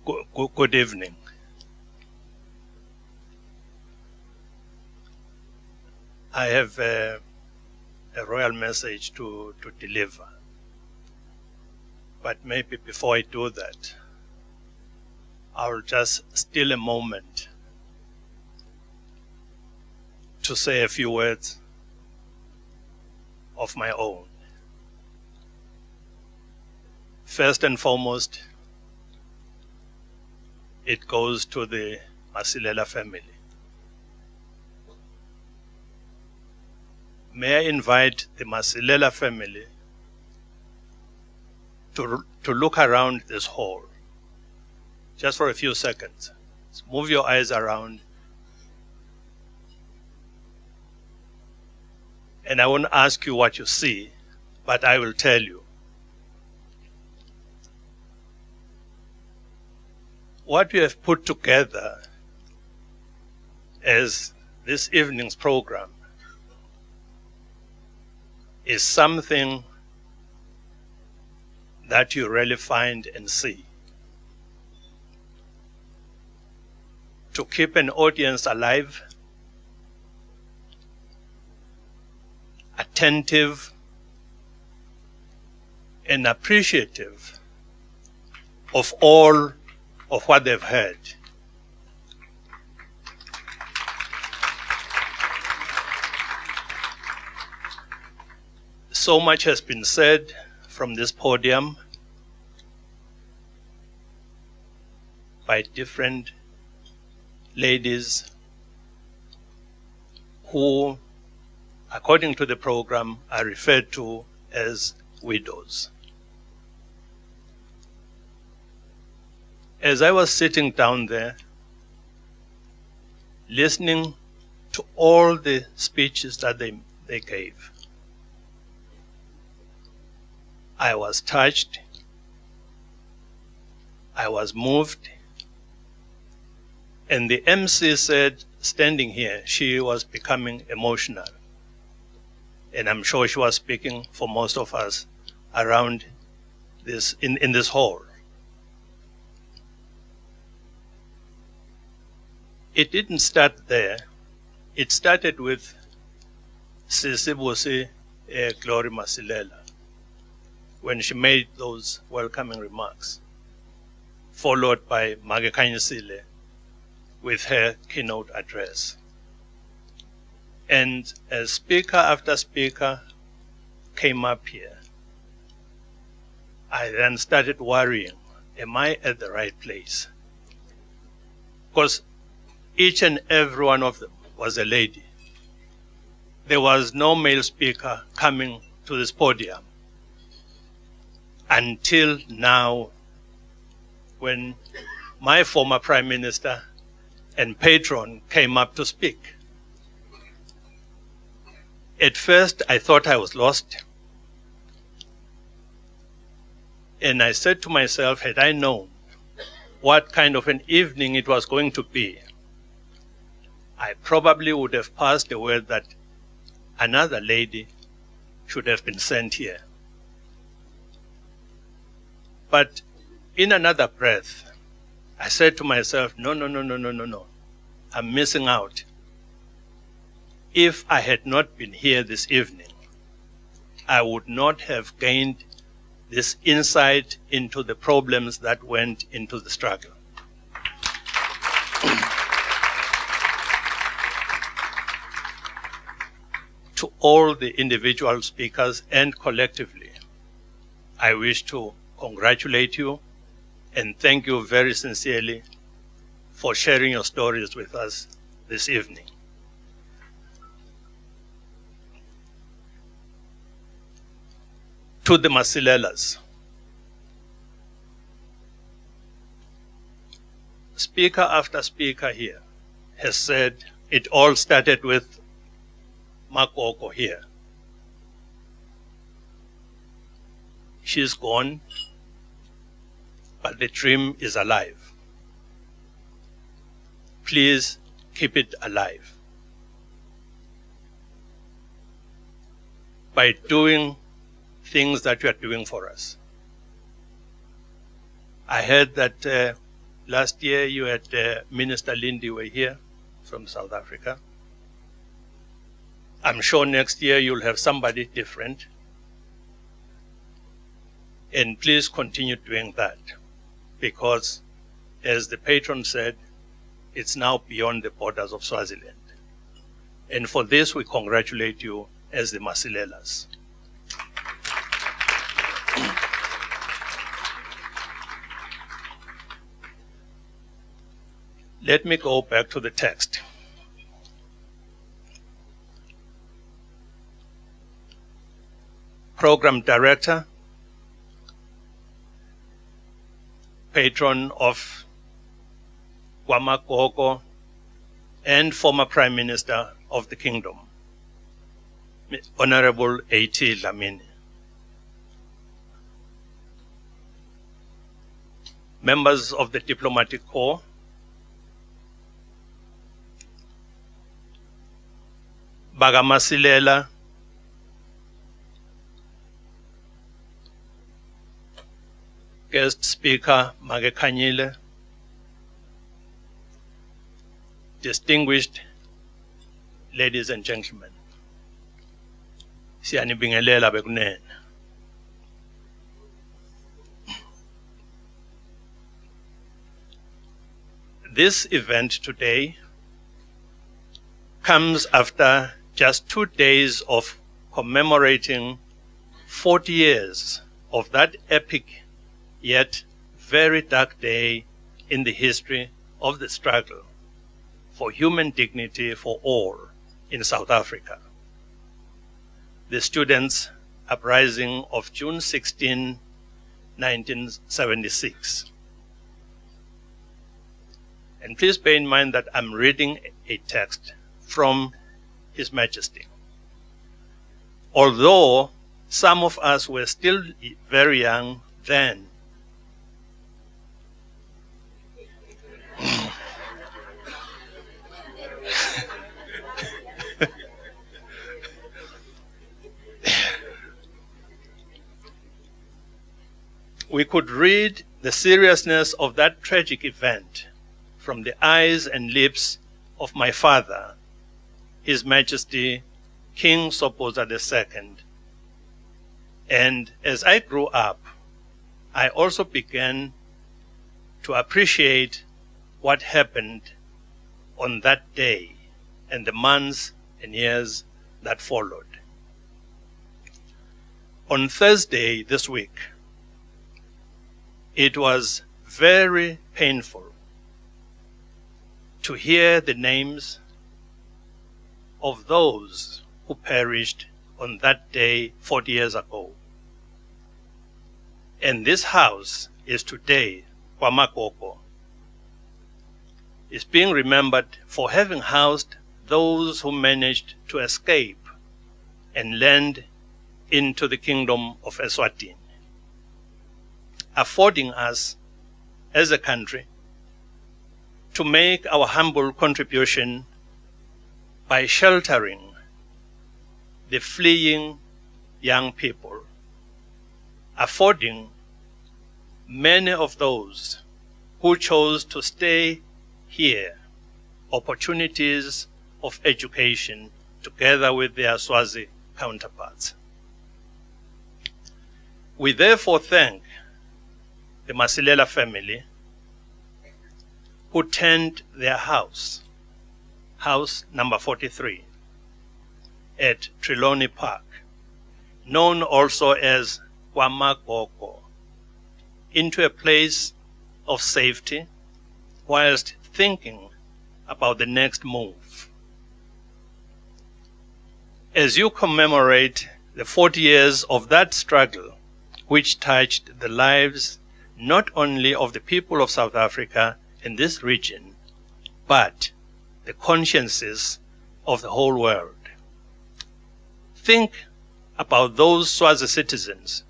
Good evening. I have a royal message to deliver. But maybe before I do that, I'll just steal a moment to say a few words of my own. First and foremost, it goes to the Masilela family. May I invite the Masilela family to look around this hall just for a few seconds. Move your eyes around. And I won't ask you what you see, but I will tell you. What we have put together as this evening's program is something that you really find and see. To keep an audience alive, attentive, and appreciative of all of what they've heard. So much has been said from this podium by different ladies who, according to the program, are referred to as widows. As I was sitting down there, listening to all the speeches that they gave, I was touched, I was moved, and the MC said, standing here, she was becoming emotional. And I'm sure she was speaking for most of us around this, in this hall. It didn't start there. It started with Sisibusi Glory Masilela when she made those welcoming remarks, followed by Mage Kanyisile with her keynote address. And as speaker after speaker came up here, I then started worrying, am I at the right place? Because each and every one of them was a lady. There was no male speaker coming to this podium until now, when my former Prime Minister and patron came up to speak. At first, I thought I was lost. And I said to myself, had I known what kind of an evening it was going to be, I probably would have passed the word that another lady should have been sent here. But in another breath, I said to myself, no. I'm missing out. If I had not been here this evening, I would not have gained this insight into the problems that went into the struggle. To all the individual speakers and collectively, I wish to congratulate you and thank you very sincerely for sharing your stories with us this evening. To the Masilelas, speaker after speaker here has said it all started with Makoko here. She's gone, but the dream is alive. Please keep it alive by doing things that you are doing for us. I heard that Last year you had Minister Lindiwe here from South Africa. I'm sure next year you'll have somebody different. And please continue doing that, because as the patron said, it's now beyond the borders of Swaziland. And for this, we congratulate you as the Masilelas. Let me go back to the text. Program Director, patron of KwaMagogo, and former Prime Minister of the Kingdom, Honorable A.T. Dlamini. Members of the Diplomatic Corps, Bagamasilela, Guest Speaker Magekhanyile, distinguished ladies and gentlemen, siyanibingelela bekunene. This event today comes after just 2 days of commemorating 40 years of that epic yet very dark day in the history of the struggle for human dignity for all in South Africa. The Students' Uprising of June 16, 1976. And please bear in mind that I'm reading a text from His Majesty. Although some of us were still very young then, we could read the seriousness of that tragic event from the eyes and lips of my father, His Majesty King Sobhuza II. And as I grew up, I also began to appreciate what happened on that day and the months and years that followed. On Thursday this week, it was very painful to hear the names of those who perished on that day 40 years ago. And this house is today, KwaMagogo, is being remembered for having housed those who managed to escape and land into the Kingdom of Eswatini, affording us as a country to make our humble contribution by sheltering the fleeing young people, affording many of those who chose to stay here opportunities of education together with their Swazi counterparts. We therefore thank the Masilela family who turned their house number 43 at Triloni Park, known also as KwaMagogo, into a place of safety whilst thinking about the next move. As you commemorate the 40 years of that struggle, which touched the lives not only of the people of South Africa in this region, but the consciences of the whole world. Think about those Swazi citizens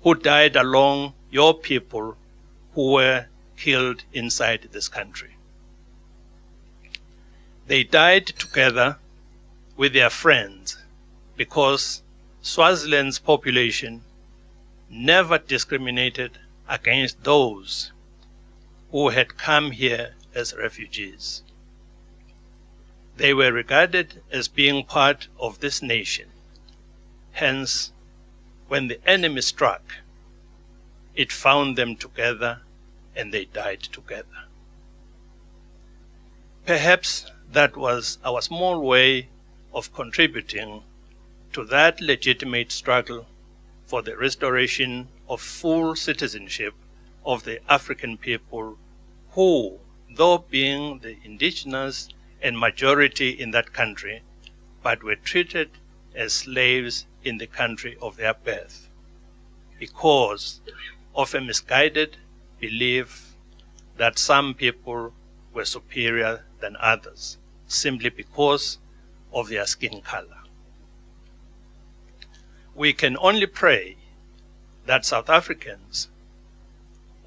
who died along your people who were killed inside this country. They died together with their friends because Swaziland's population never discriminated against those who had come here as refugees. They were regarded as being part of this nation. Hence, when the enemy struck, it found them together and they died together. Perhaps that was our small way of contributing to that legitimate struggle for the restoration of full citizenship of the African people who, though being the indigenous and majority in that country, but were treated as slaves in the country of their birth because of a misguided belief that some people were superior than others simply because of their skin color. We can only pray that South Africans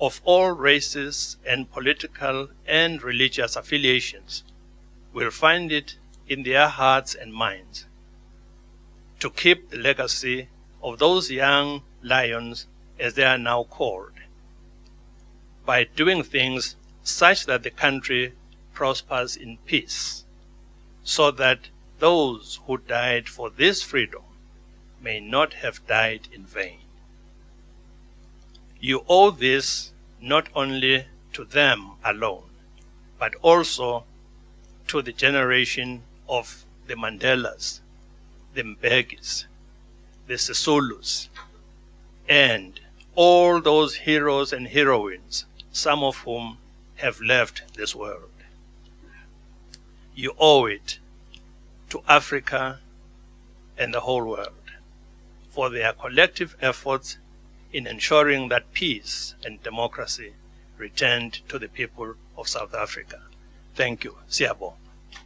of all races and political and religious affiliations will find it in their hearts and minds to keep the legacy of those young lions, as they are now called, by doing things such that the country prospers in peace, so that those who died for this freedom may not have died in vain. You owe this not only to them alone, but also to the generation of the Mandelas, the Mbegis, the Sisulus, and all those heroes and heroines, some of whom have left this world. You owe it to Africa and the whole world for their collective efforts in ensuring that peace and democracy returned to the people of South Africa. Thank you. Siyabonga.